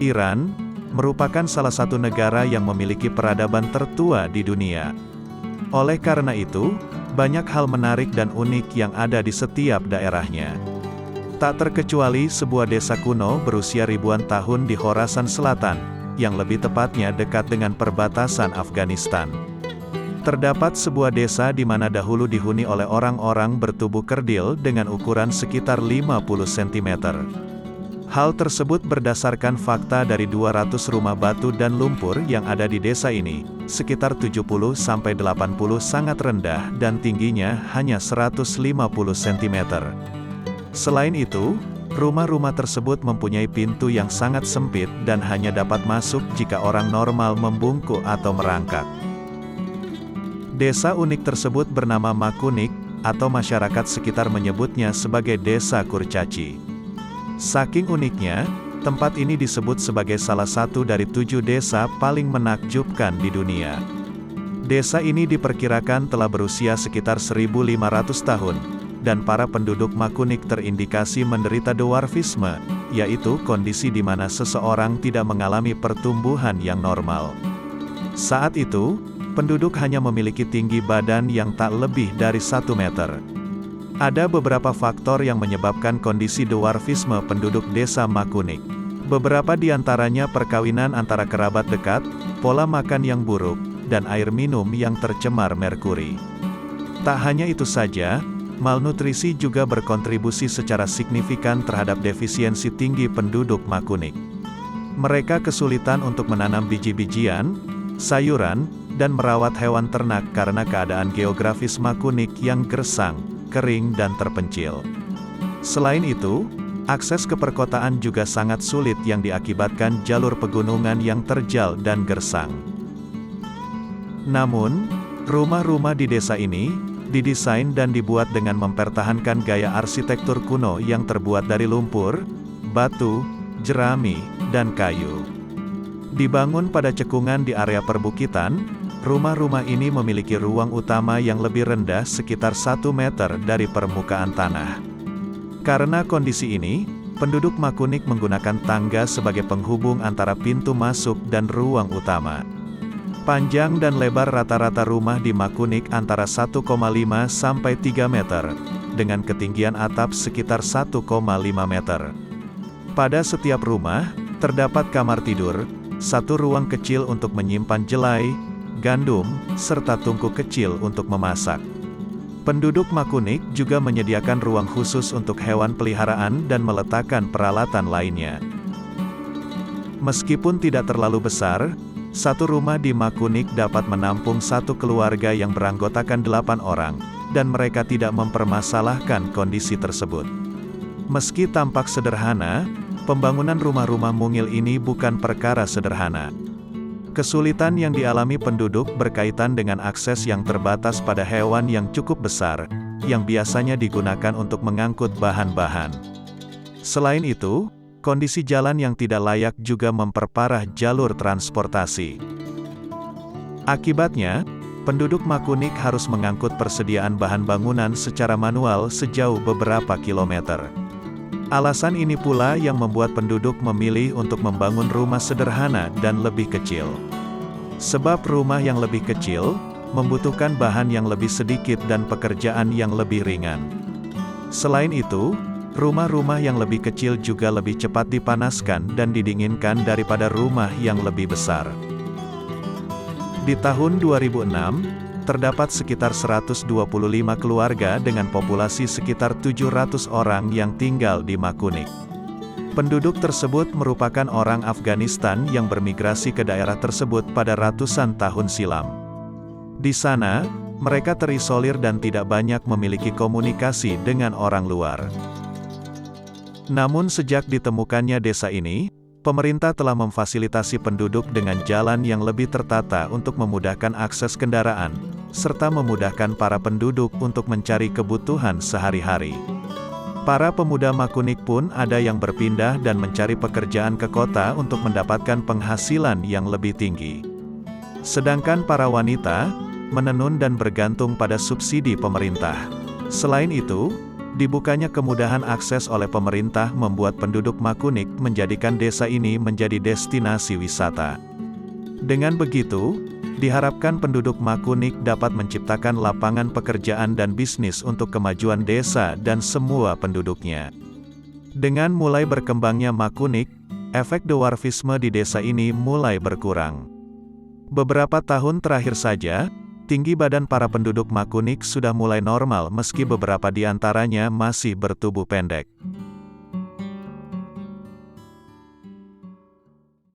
Iran, merupakan salah satu negara yang memiliki peradaban tertua di dunia. Oleh karena itu, banyak hal menarik dan unik yang ada di setiap daerahnya. Tak terkecuali sebuah desa kuno berusia ribuan tahun di Khorasan Selatan, yang lebih tepatnya dekat dengan perbatasan Afghanistan. Terdapat sebuah desa di mana dahulu dihuni oleh orang-orang bertubuh kerdil dengan ukuran sekitar 50 cm. Hal tersebut berdasarkan fakta dari 200 rumah batu dan lumpur yang ada di desa ini, sekitar 70-80 sangat rendah dan tingginya hanya 150 cm. Selain itu, rumah-rumah tersebut mempunyai pintu yang sangat sempit dan hanya dapat masuk jika orang normal membungkuk atau merangkak. Desa unik tersebut bernama Makunik, atau masyarakat sekitar menyebutnya sebagai Desa Kurcaci. Saking uniknya, tempat ini disebut sebagai salah satu dari 7 desa paling menakjubkan di dunia. Desa ini diperkirakan telah berusia sekitar 1.500 tahun, dan para penduduk Makunik terindikasi menderita dwarfisme, yaitu kondisi di mana seseorang tidak mengalami pertumbuhan yang normal. Saat itu, penduduk hanya memiliki tinggi badan yang tak lebih dari 1 meter. Ada beberapa faktor yang menyebabkan kondisi dwarfisme penduduk desa Makunik. Beberapa di antaranya perkawinan antara kerabat dekat, pola makan yang buruk, dan air minum yang tercemar merkuri. Tak hanya itu saja, malnutrisi juga berkontribusi secara signifikan terhadap defisiensi tinggi penduduk Makunik. Mereka kesulitan untuk menanam biji-bijian, sayuran, dan merawat hewan ternak karena keadaan geografis Makunik yang gersang, kering dan terpencil. Selain itu, akses ke perkotaan juga sangat sulit yang diakibatkan jalur pegunungan yang terjal dan gersang. Namun, rumah-rumah di desa ini didesain dan dibuat dengan mempertahankan gaya arsitektur kuno yang terbuat dari lumpur, batu, jerami, dan kayu. Dibangun pada cekungan di area perbukitan, rumah-rumah ini memiliki ruang utama yang lebih rendah sekitar 1 meter dari permukaan tanah. Karena kondisi ini, penduduk Makunik menggunakan tangga sebagai penghubung antara pintu masuk dan ruang utama. Panjang dan lebar rata-rata rumah di Makunik antara 1,5 sampai 3 meter, dengan ketinggian atap sekitar 1,5 meter. Pada setiap rumah, terdapat kamar tidur, satu ruang kecil untuk menyimpan jelai, gandum, serta tungku kecil untuk memasak. Penduduk Makunik juga menyediakan ruang khusus untuk hewan peliharaan dan meletakkan peralatan lainnya. Meskipun tidak terlalu besar, satu rumah di Makunik dapat menampung satu keluarga yang beranggotakan 8 orang, dan mereka tidak mempermasalahkan kondisi tersebut. Meski tampak sederhana, pembangunan rumah-rumah mungil ini bukan perkara sederhana. Kesulitan yang dialami penduduk berkaitan dengan akses yang terbatas pada hewan yang cukup besar, yang biasanya digunakan untuk mengangkut bahan-bahan. Selain itu, kondisi jalan yang tidak layak juga memperparah jalur transportasi. Akibatnya, penduduk Makunik harus mengangkut persediaan bahan bangunan secara manual sejauh beberapa kilometer. Alasan ini pula yang membuat penduduk memilih untuk membangun rumah sederhana dan lebih kecil. Sebab rumah yang lebih kecil, membutuhkan bahan yang lebih sedikit dan pekerjaan yang lebih ringan. Selain itu, rumah-rumah yang lebih kecil juga lebih cepat dipanaskan dan didinginkan daripada rumah yang lebih besar. Di tahun 2006, terdapat sekitar 125 keluarga dengan populasi sekitar 700 orang yang tinggal di Makunik. Penduduk tersebut merupakan orang Afghanistan yang bermigrasi ke daerah tersebut pada ratusan tahun silam. Di sana, mereka terisolir dan tidak banyak memiliki komunikasi dengan orang luar. Namun sejak ditemukannya desa ini, pemerintah telah memfasilitasi penduduk dengan jalan yang lebih tertata untuk memudahkan akses kendaraan, serta memudahkan para penduduk untuk mencari kebutuhan sehari-hari. Para pemuda Makunik pun ada yang berpindah dan mencari pekerjaan ke kota untuk mendapatkan penghasilan yang lebih tinggi. Sedangkan para wanita, menenun dan bergantung pada subsidi pemerintah. Selain itu, Dibukanya kemudahan akses oleh pemerintah membuat penduduk Makunik menjadikan desa ini menjadi destinasi wisata. Dengan begitu, diharapkan penduduk Makunik dapat menciptakan lapangan pekerjaan dan bisnis untuk kemajuan desa dan semua penduduknya. Dengan mulai berkembangnya Makunik, efek dwarfisme di desa ini mulai berkurang. Beberapa tahun terakhir saja, tinggi badan para penduduk Makunik sudah mulai normal meski beberapa di antaranya masih bertubuh pendek.